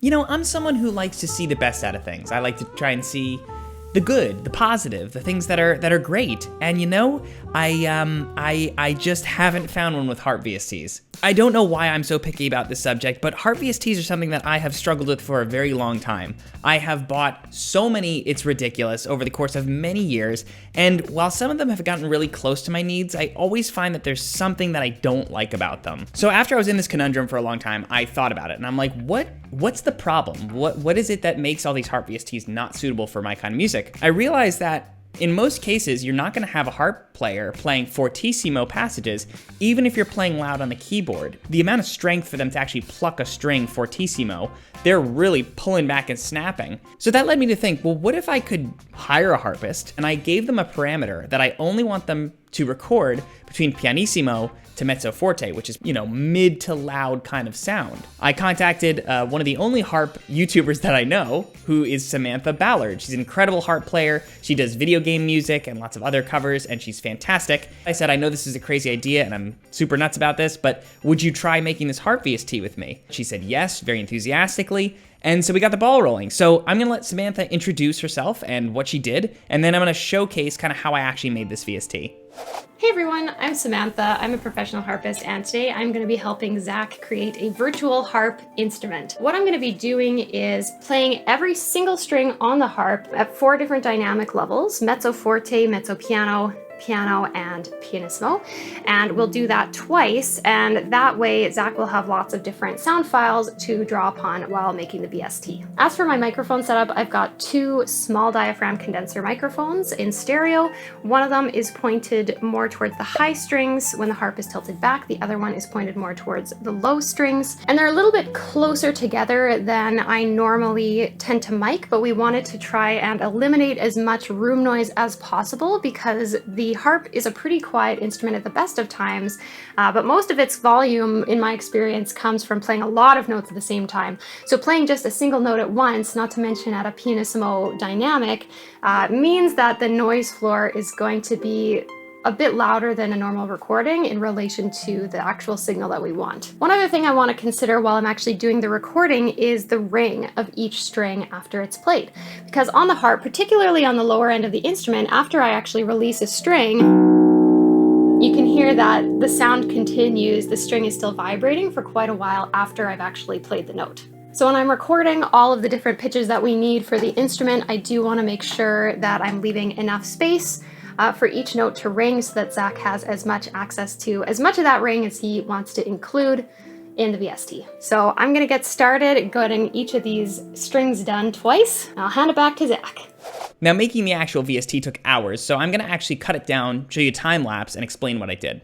You know, I'm someone who likes to see the best out of things. I like to try and see the good, the positive, the things that are great. And you know, I just haven't found one with harp VSTs. I don't know why I'm so picky about this subject, but harp VSTs are something that I have struggled with for a very long time. I have bought so many, it's ridiculous, over the course of many years, and while some of them have gotten really close to my needs, I always find that there's something that I don't like about them. So after I was in this conundrum for a long time, I thought about it, and I'm like, what's the problem? What is it that makes all these harp VSTs not suitable for my kind of music? I realized that in most cases, you're not going to have a harp player playing fortissimo passages, even if you're playing loud on the keyboard. The amount of strength for them to actually pluck a string fortissimo, they're really pulling back and snapping. So that led me to think, well, what if I could hire a harpist and I gave them a parameter that I only want them to record between pianissimo to mezzo forte, which is, you know, mid to loud kind of sound. I contacted one of the only harp YouTubers that I know, who is Samantha Ballard. She's an incredible harp player. She does video game music and lots of other covers, and she's fantastic. I said, I know this is a crazy idea and I'm super nuts about this, but would you try making this harp VST with me? She said yes, very enthusiastically. And so we got the ball rolling. So I'm gonna let Samantha introduce herself and what she did, and then I'm gonna showcase kind of how I actually made this VST. Hey everyone, I'm Samantha. I'm a professional harpist, and today I'm going to be helping Zach create a virtual harp instrument. What I'm going to be doing is playing every single string on the harp at 4 different dynamic levels: mezzo forte, mezzo piano, piano, and pianissimo. And we'll do that twice, and that way Zach will have lots of different sound files to draw upon while making the VST. As for my microphone setup, I've got 2 small diaphragm condenser microphones in stereo. One of them is pointed more towards the high strings when the harp is tilted back. The other one is pointed more towards the low strings. And they're a little bit closer together than I normally tend to mic, but we wanted to try and eliminate as much room noise as possible because the harp is a pretty quiet instrument at the best of times, but most of its volume, in my experience, comes from playing a lot of notes at the same time. So playing just a single note at once, not to mention at a pianissimo dynamic, means that the noise floor is going to be a bit louder than a normal recording in relation to the actual signal that we want. One other thing I want to consider while I'm actually doing the recording is the ring of each string after it's played. Because on the harp, particularly on the lower end of the instrument, after I actually release a string, you can hear that the sound continues, the string is still vibrating for quite a while after I've actually played the note. So when I'm recording all of the different pitches that we need for the instrument, I do want to make sure that I'm leaving enough space for each note to ring so that Zach has as much access to as much of that ring as he wants to include in the VST. So I'm going to get started getting each of these strings done twice. I'll hand it back to Zach. Now, making the actual VST took hours, so I'm going to actually cut it down, show you a time lapse, and explain what I did.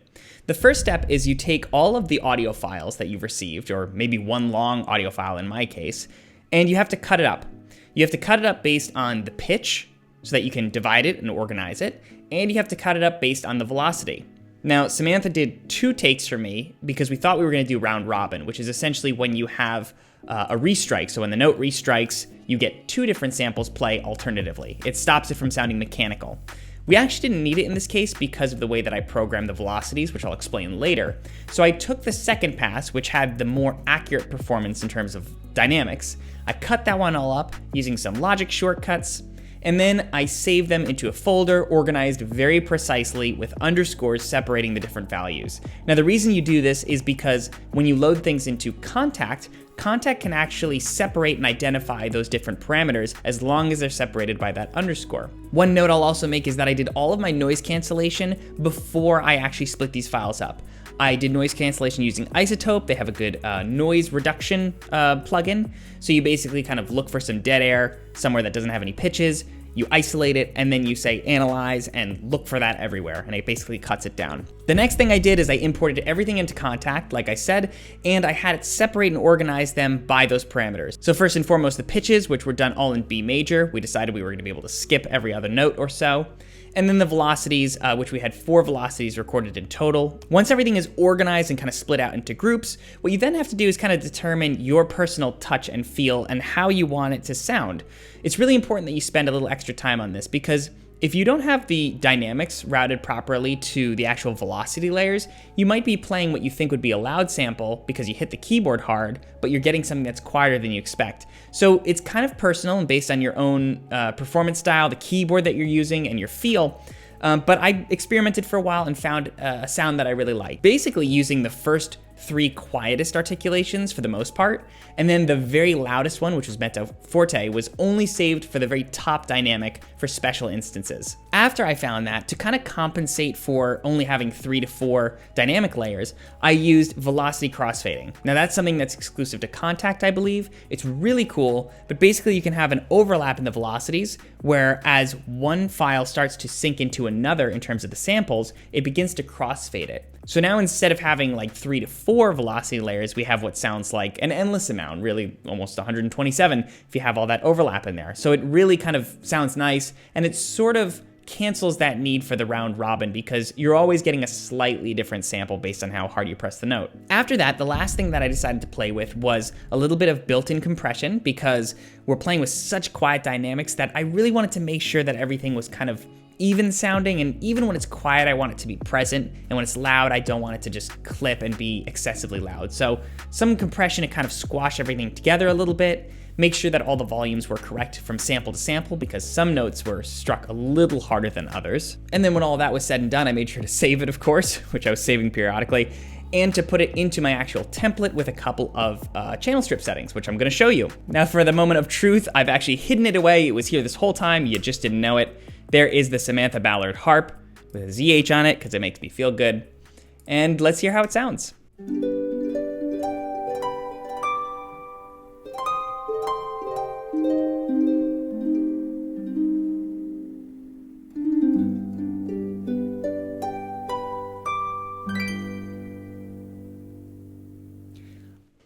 The first step is you take all of the audio files that you've received, or maybe one long audio file in my case, and you have to cut it up. You have to cut it up based on the pitch, so that you can divide it and organize it, and you have to cut it up based on the velocity. Now, Samantha did 2 takes for me because we thought we were going to do round robin, which is essentially when you have a restrike. So when the note restrikes, you get 2 different samples play alternatively. It stops it from sounding mechanical. We actually didn't need it in this case because of the way that I programmed the velocities, which I'll explain later. So I took the second pass, which had the more accurate performance in terms of dynamics. I cut that one all up using some logic shortcuts, and then I saved them into a folder organized very precisely with underscores separating the different values. Now, the reason you do this is because when you load things into Contact can actually separate and identify those different parameters as long as they're separated by that underscore. One note I'll also make is that I did all of my noise cancellation before I actually split these files up. I did noise cancellation using Isotope. They have a good noise reduction plugin. So you basically kind of look for some dead air somewhere that doesn't have any pitches. You isolate it, and then you say analyze and look for that everywhere, and it basically cuts it down. The next thing I did is I imported everything into Contact, like I said, and I had it separate and organize them by those parameters. So first and foremost, the pitches, which were done all in B major. We decided we were going to be able to skip every other note or so. And then the velocities, which we had 4 velocities recorded in total. Once everything is organized and kind of split out into groups, what you then have to do is kind of determine your personal touch and feel and how you want it to sound. It's really important that you spend a little extra time on this because If you don't have the dynamics routed properly to the actual velocity layers, you might be playing what you think would be a loud sample because you hit the keyboard hard, but you're getting something that's quieter than you expect. So it's kind of personal and based on your own performance style, the keyboard that you're using, and your feel. But I experimented for a while and found a sound that I really like. Basically using the first 3 quietest articulations for the most part, and then the very loudest one, which was mezzo forte, was only saved for the very top dynamic for special instances. After I found that, to kind of compensate for only having 3 to 4 dynamic layers, I used velocity crossfading. Now that's something that's exclusive to Contact, I believe. It's really cool, but basically you can have an overlap in the velocities, where as one file starts to sync into another in terms of the samples, it begins to crossfade it. So now instead of having like 3 to 4 velocity layers, we have what sounds like an endless amount, really almost 127 if you have all that overlap in there. So it really kind of sounds nice, and it sort of cancels that need for the round robin because you're always getting a slightly different sample based on how hard you press the note. After that, the last thing that I decided to play with was a little bit of built-in compression because we're playing with such quiet dynamics that I really wanted to make sure that everything was kind of even sounding, and even when it's quiet, I want it to be present, and when it's loud, I don't want it to just clip and be excessively loud. So some compression to kind of squash everything together a little bit, make sure that all the volumes were correct from sample to sample because some notes were struck a little harder than others. And then when all that was said and done, I made sure to save it, of course, which I was saving periodically, and to put it into my actual template with a couple of channel strip settings, which I'm gonna show you. Now for the moment of truth, I've actually hidden it away. It was here this whole time, you just didn't know it. There is the Samantha Ballard harp with a ZH on it because it makes me feel good. And let's hear how it sounds.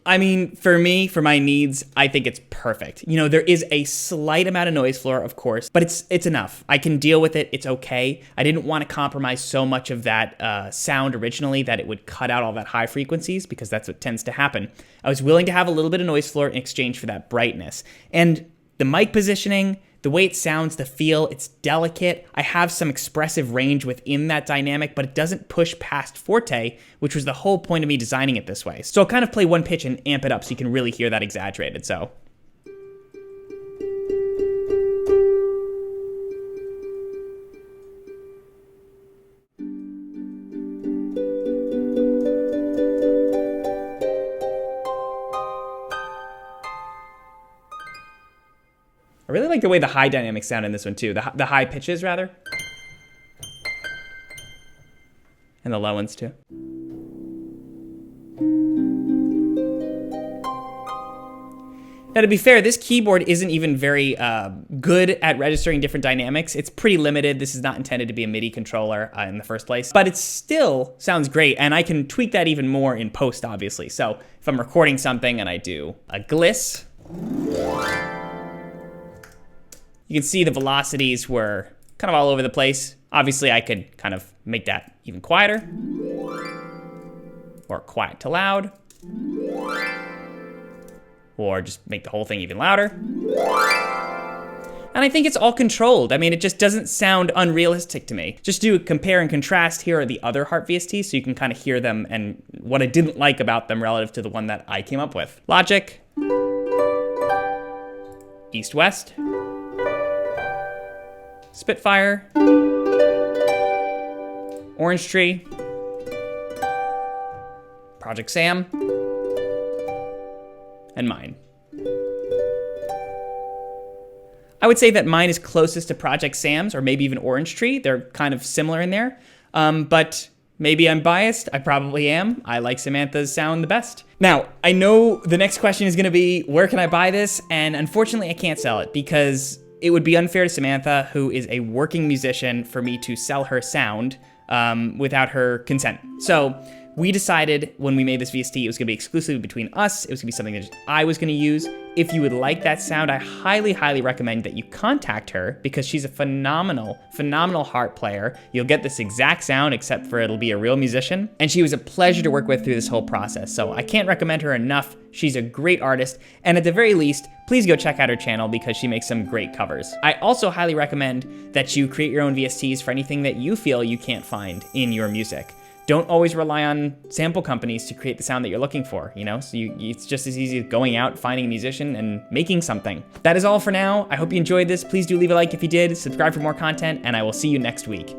I mean, for me, for my needs, I think it's perfect. You know, there is a slight amount of noise floor, of course, but it's enough. I can deal with it. It's okay. I didn't want to compromise so much of that sound originally that it would cut out all that high frequencies because that's what tends to happen. I was willing to have a little bit of noise floor in exchange for that brightness. And the mic positioning, the way it sounds, the feel, it's delicate. I have some expressive range within that dynamic, but it doesn't push past forte, which was the whole point of me designing it this way. So I'll kind of play one pitch and amp it up so you can really hear that exaggerated, so. I really like the way the high dynamics sound in this one too. The high pitches, rather. And the low ones too. Now to be fair, this keyboard isn't even very good at registering different dynamics. It's pretty limited. This is not intended to be a MIDI controller in the first place, but it still sounds great, and I can tweak that even more in post, obviously. So if I'm recording something and I do a gliss, you can see the velocities were kind of all over the place. Obviously, I could kind of make that even quieter, or quiet to loud, or just make the whole thing even louder. And I think it's all controlled. I mean, it just doesn't sound unrealistic to me. Just do a compare and contrast. Here are the other Harp VSTs, so you can kind of hear them and what I didn't like about them relative to the one that I came up with. Logic, East-West, Spitfire, Orange Tree, Project Sam, and mine. I would say that mine is closest to Project Sam's, or maybe even Orange Tree. They're kind of similar in there, but maybe I'm biased. I probably am. I like Samantha's sound the best. Now, I know the next question is gonna be, where can I buy this? And unfortunately, I can't sell it because it would be unfair to Samantha, who is a working musician, for me to sell her sound without her consent. So We decided when we made this VST, it was gonna be exclusively between us. It was gonna be something that just I was gonna use. If you would like that sound, I highly, highly recommend that you contact her because she's a phenomenal, phenomenal harp player. You'll get this exact sound, except for it'll be a real musician. And she was a pleasure to work with through this whole process. So I can't recommend her enough. She's a great artist. And at the very least, please go check out her channel because she makes some great covers. I also highly recommend that you create your own VSTs for anything that you feel you can't find in your music. Don't always rely on sample companies to create the sound that you're looking for, you know? So it's just as easy as going out, finding a musician, and making something. That is all for now. I hope you enjoyed this. Please do leave a like if you did, subscribe for more content, and I will see you next week.